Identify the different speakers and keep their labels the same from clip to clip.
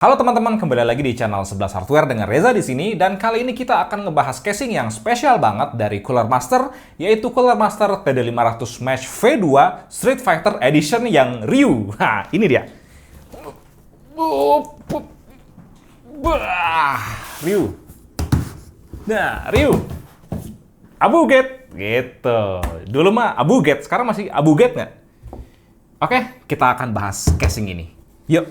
Speaker 1: Halo teman-teman, kembali lagi di channel 11 Hardware dengan Reza di sini, dan kali ini kita akan ngebahas casing yang spesial banget dari Cooler Master, yaitu Cooler Master TD500 Mesh V2 Street Fighter Edition yang Ryu. Nah, ini dia. Ryu. Nah, Ryu. Abuget gitu. Dulu mah Abuget, sekarang masih Abuget nggak? Oke, kita akan bahas casing ini. Yuk.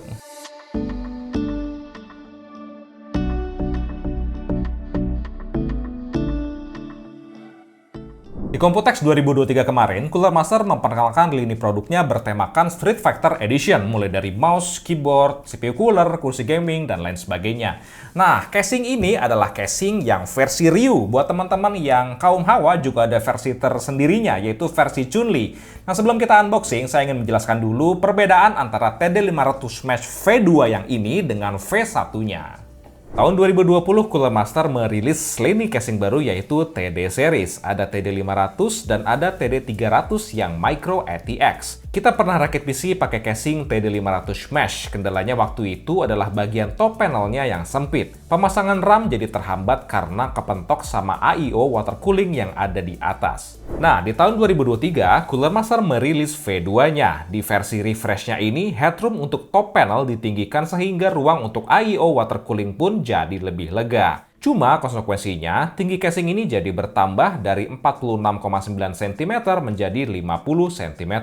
Speaker 1: Di Computex 2023 kemarin, Cooler Master memperkenalkan lini produknya bertemakan Street Fighter Edition, mulai dari mouse, keyboard, CPU cooler, kursi gaming, dan lain sebagainya. Nah, casing ini adalah casing yang versi Ryu. Buat teman-teman yang kaum hawa juga ada versi tersendirinya, yaitu versi Chun-Li. Nah, sebelum kita unboxing, saya ingin menjelaskan dulu perbedaan antara TD500 Mesh V2 yang ini dengan V1-nya. Tahun 2020, Cooler Master merilis lini casing baru yaitu TD Series. Ada TD500 dan ada TD300 yang Micro ATX. Kita pernah rakit PC pakai casing TD500 Mesh. Kendalanya waktu itu adalah bagian top panelnya yang sempit. Pemasangan RAM jadi terhambat karena kepentok sama I/O water cooling yang ada di atas. Nah, di tahun 2023, Cooler Master merilis V2-nya. Di versi refresh-nya ini, headroom untuk top panel ditinggikan sehingga ruang untuk I/O water cooling pun jadi lebih lega. Cuma konsekuensinya, tinggi casing ini jadi bertambah dari 46,9 cm menjadi 50 cm.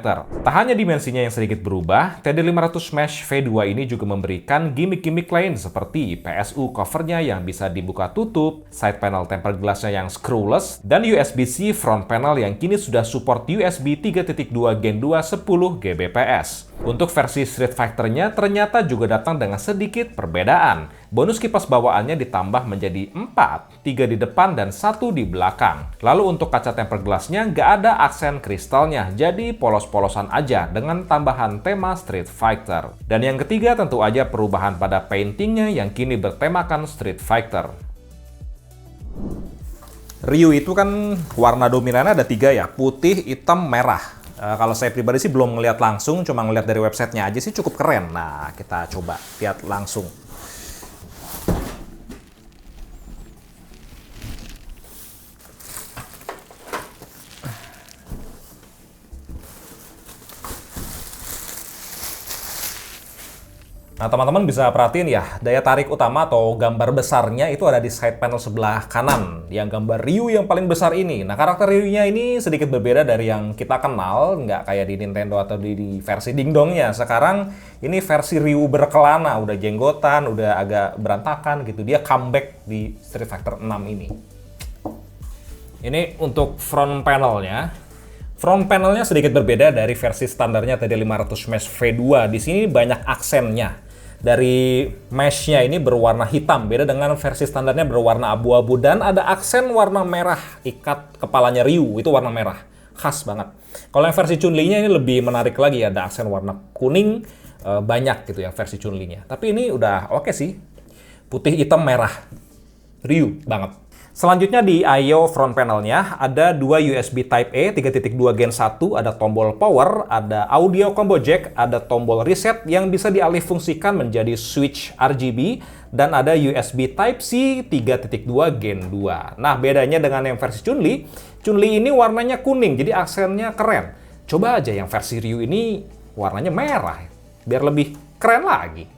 Speaker 1: Tak hanya dimensinya yang sedikit berubah, TD500 Mesh V2 ini juga memberikan gimmick-gimmick lain seperti PSU covernya yang bisa dibuka tutup, side panel tempered glassnya yang screwless, dan USB-C front panel yang kini sudah support USB 3.2 Gen 2 10 Gbps. Untuk versi Street Fighter-nya ternyata juga datang dengan sedikit perbedaan. Bonus kipas bawaannya ditambah menjadi 4, 3 di depan dan 1 di belakang. Lalu untuk kaca tempered glass-nya nggak ada aksen kristalnya, jadi polos-polosan aja dengan tambahan tema Street Fighter. Dan yang ketiga tentu aja perubahan pada paintingnya yang kini bertemakan Street Fighter. Ryu itu kan warna dominannya ada 3 ya, putih, hitam, merah. Kalau saya pribadi sih belum ngeliat langsung, cuma ngeliat dari websitenya aja sih cukup keren. Nah, kita coba lihat langsung. Nah, teman-teman bisa perhatiin ya, daya tarik utama atau gambar besarnya itu ada di side panel sebelah kanan, yang gambar Ryu yang paling besar ini. Nah, karakter Ryu-nya ini sedikit berbeda dari yang kita kenal, nggak kayak di Nintendo atau di versi dingdongnya. Sekarang ini versi Ryu berkelana, udah jenggotan, udah agak berantakan gitu. Dia comeback di Street Fighter 6 ini. Ini untuk front panelnya. Front panelnya sedikit berbeda dari versi standarnya TD500 Mesh V2. Di sini banyak aksennya. Dari mesh-nya ini berwarna hitam, beda dengan versi standarnya berwarna abu-abu, dan ada aksen warna merah ikat kepalanya Ryu, itu warna merah, khas banget. Kalau yang versi Chun-Li-nya ini lebih menarik lagi, ada aksen warna kuning, banyak gitu ya versi Chun-Li-nya. Tapi ini udah oke sih, putih, hitam, merah, Ryu banget. Selanjutnya di I/O front panelnya ada 2 USB Type-A 3.2 Gen 1, ada tombol power, ada audio combo jack, ada tombol reset yang bisa dialihfungsikan menjadi switch RGB, dan ada USB Type-C 3.2 Gen 2. Nah, bedanya dengan yang versi Chun-Li, Chun-Li ini warnanya kuning, jadi aksennya keren. Coba aja yang versi Ryu ini warnanya merah, biar lebih keren lagi.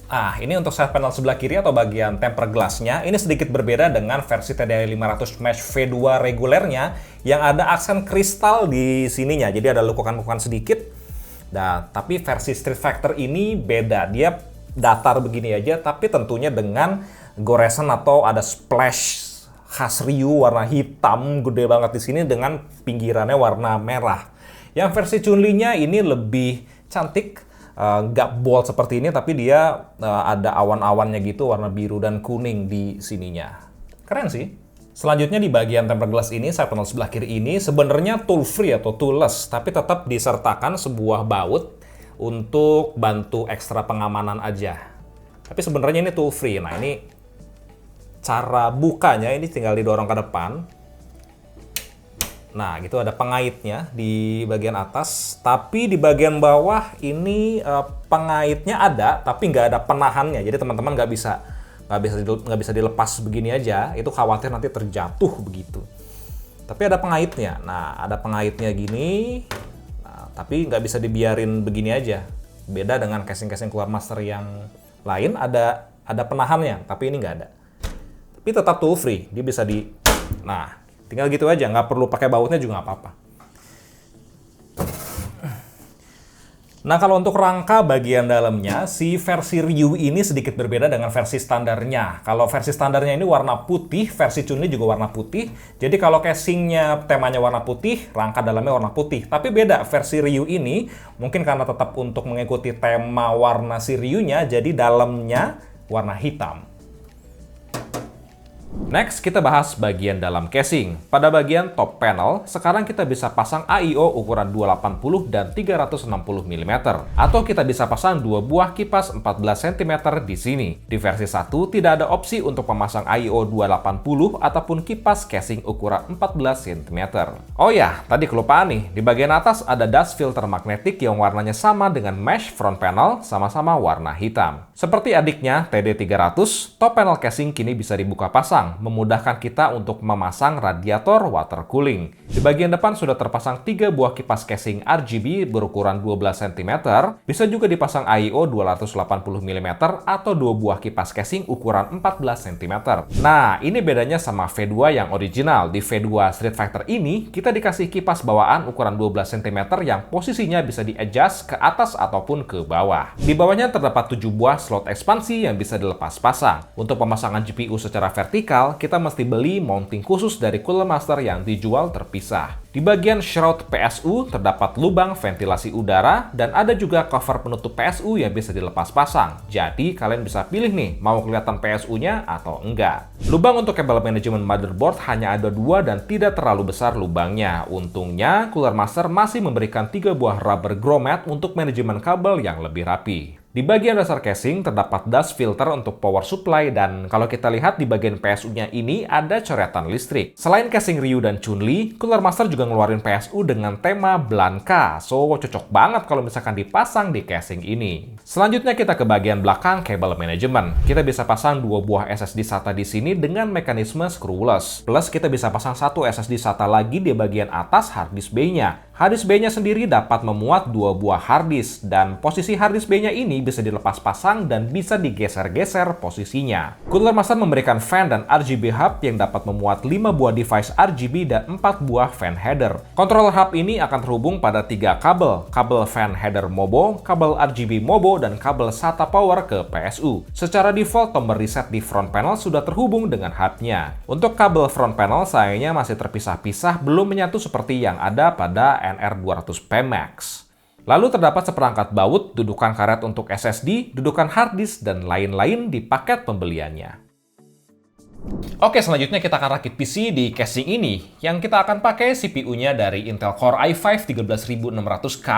Speaker 1: Nah, ini untuk side panel sebelah kiri atau bagian tempered glass-nya, ini sedikit berbeda dengan versi TD500 Mesh V2 regulernya yang ada aksen kristal di sininya, jadi ada lekukan-lekukan sedikit. Nah, tapi versi Street Fighter ini beda, dia datar begini aja, tapi tentunya dengan goresan atau ada splash khas Ryu warna hitam gede banget di sini dengan pinggirannya warna merah. Yang versi Chun-Li-nya ini lebih cantik. Nggak bold seperti ini, tapi dia ada awan-awannya gitu, warna biru dan kuning di sininya. Keren sih. Selanjutnya di bagian tempered glass ini, side panel sebelah kiri ini sebenarnya tool free atau toolless, tapi tetap disertakan sebuah baut untuk bantu ekstra pengamanan aja. Tapi sebenarnya ini tool free. Nah, ini cara bukanya ini tinggal didorong ke depan. Nah, gitu ada pengaitnya di bagian atas, tapi di bagian bawah ini pengaitnya ada, tapi nggak ada penahannya. Jadi teman-teman nggak bisa dilepas begini aja. Itu khawatir nanti terjatuh begitu. Tapi ada pengaitnya. Nah, ada pengaitnya gini. Nah, tapi nggak bisa dibiarin begini aja. Beda dengan casing-casing Cooler Master yang lain, ada penahannya, tapi ini nggak ada. Tapi tetap tool free. Dia bisa Nah, tinggal gitu aja, nggak perlu pakai bautnya juga nggak apa-apa. Nah, kalau untuk rangka bagian dalamnya, si versi Ryu ini sedikit berbeda dengan versi standarnya. Kalau versi standarnya ini warna putih, versi Chun-Li juga warna putih. Jadi kalau casingnya temanya warna putih, rangka dalamnya warna putih. Tapi beda, versi Ryu ini, mungkin karena tetap untuk mengikuti tema warna si Ryu-nya, jadi dalamnya warna hitam. Next, kita bahas bagian dalam casing. Pada bagian top panel, sekarang kita bisa pasang AIO ukuran 280 dan 360 mm. Atau kita bisa pasang dua buah kipas 14 cm di sini. Di versi 1, tidak ada opsi untuk memasang AIO 280 ataupun kipas casing ukuran 14 cm. Oh ya, tadi kelupaan nih. Di bagian atas ada dust filter magnetik yang warnanya sama dengan mesh front panel, sama-sama warna hitam. Seperti adiknya TD300, top panel casing kini bisa dibuka pasang, memudahkan kita untuk memasang radiator water cooling. Di bagian depan sudah terpasang 3 buah kipas casing RGB berukuran 12 cm, bisa juga dipasang AIO 280 mm atau 2 buah kipas casing ukuran 14 cm. Nah, ini bedanya sama V2 yang original. Di V2 Street Fighter ini, kita dikasih kipas bawaan ukuran 12 cm yang posisinya bisa di-adjust ke atas ataupun ke bawah. Di bawahnya terdapat 7 buah slot ekspansi yang bisa dilepas pasang. Untuk pemasangan GPU secara vertikal, kita mesti beli mounting khusus dari Cooler Master yang dijual terpisah. Di bagian shroud PSU terdapat lubang ventilasi udara dan ada juga cover penutup PSU yang bisa dilepas pasang. Jadi kalian bisa pilih nih mau kelihatan PSU-nya atau enggak. Lubang untuk kabel manajemen motherboard hanya ada 2 dan tidak terlalu besar lubangnya. Untungnya Cooler Master masih memberikan 3 buah rubber grommet untuk manajemen kabel yang lebih rapi. Di bagian dasar casing terdapat dust filter untuk power supply dan kalau kita lihat di bagian PSU-nya ini ada coretan listrik. Selain casing Ryu dan Chun-Li, Cooler Master juga ngeluarin PSU dengan tema Blanka. So, cocok banget kalau misalkan dipasang di casing ini. Selanjutnya kita ke bagian belakang kabel manajemen. Kita bisa pasang 2 buah SSD SATA di sini dengan mekanisme screwless. Plus kita bisa pasang 1 SSD SATA lagi di bagian atas harddisk B-nya. Harddisk B-nya sendiri dapat memuat 2 buah harddisk dan posisi harddisk B-nya ini bisa dilepas pasang dan bisa digeser-geser posisinya. Cooler Master memberikan fan dan RGB hub yang dapat memuat 5 buah device RGB dan 4 buah fan header. Controller hub ini akan terhubung pada 3 kabel fan header MOBO, kabel RGB MOBO, dan kabel SATA power ke PSU. Secara default, tombol reset di front panel sudah terhubung dengan hubnya. Untuk kabel front panel sayangnya masih terpisah-pisah, belum menyatu seperti yang ada pada NR200P Max. Lalu terdapat seperangkat baut, dudukan karet untuk SSD, dudukan harddisk, dan lain-lain di paket pembeliannya. Oke, selanjutnya kita akan rakit PC di casing ini. Yang kita akan pakai CPU-nya dari Intel Core i5 13600K,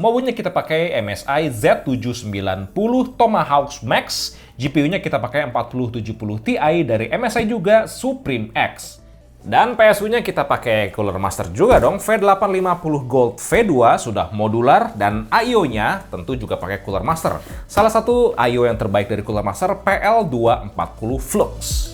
Speaker 1: maunya kita pakai MSI Z790 Tomahawk Max, GPU-nya kita pakai 4070 Ti dari MSI juga Supreme X. Dan PSU-nya kita pakai Cooler Master juga dong, V850 Gold V2 sudah modular dan I/O-nya tentu juga pakai Cooler Master. Salah satu I/O yang terbaik dari Cooler Master PL240 Flux.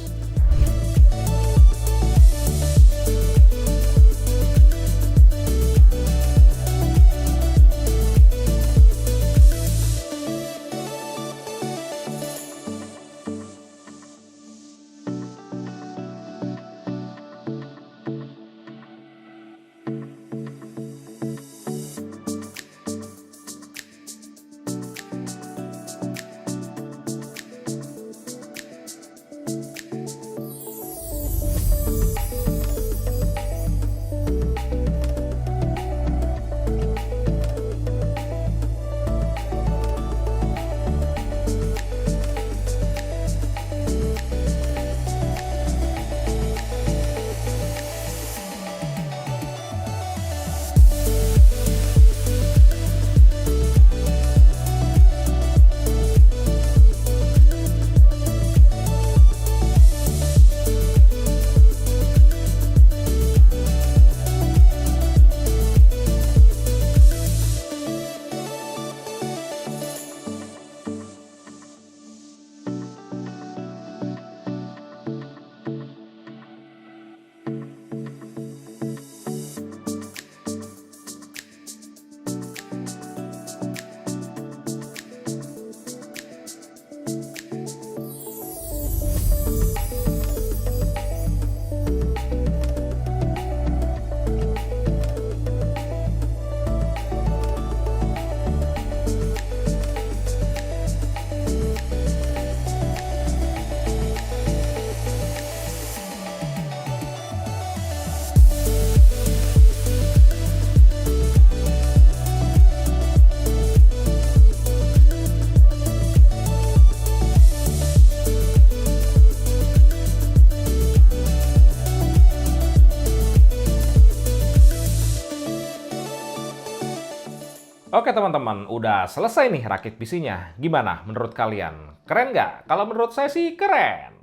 Speaker 1: Oke teman-teman, udah selesai nih rakit PC-nya. Gimana menurut kalian? Keren nggak? Kalau menurut saya sih keren.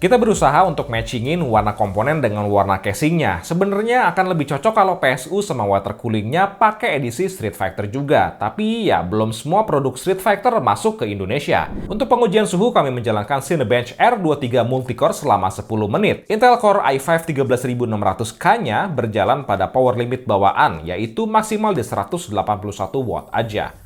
Speaker 1: Kita berusaha untuk matchingin warna komponen dengan warna casingnya. Sebenarnya akan lebih cocok kalau PSU sama water coolingnya pakai edisi Street Fighter juga. Tapi ya belum semua produk Street Fighter masuk ke Indonesia. Untuk pengujian suhu kami menjalankan Cinebench R23 Multicore selama 10 menit. Intel Core i5 13600K-nya berjalan pada power limit bawaan, yaitu maksimal di 181 watt aja.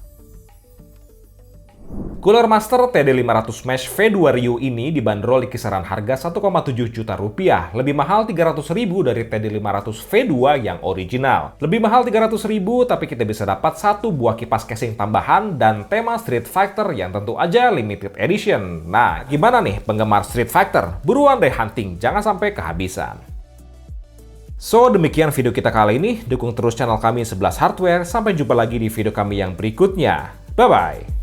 Speaker 1: Cooler Master TD500 Mesh V2 Rio ini dibanderol di kisaran harga 1,7 juta rupiah, lebih mahal 300.000 dari TD500 V2 yang original. Lebih mahal 300.000 tapi kita bisa dapat satu buah kipas casing tambahan dan tema Street Fighter yang tentu aja limited edition. Nah, gimana nih penggemar Street Fighter? Buruan deh hunting, jangan sampai kehabisan. So, demikian video kita kali ini. Dukung terus channel kami 11 Hardware. Sampai jumpa lagi di video kami yang berikutnya. Bye-bye!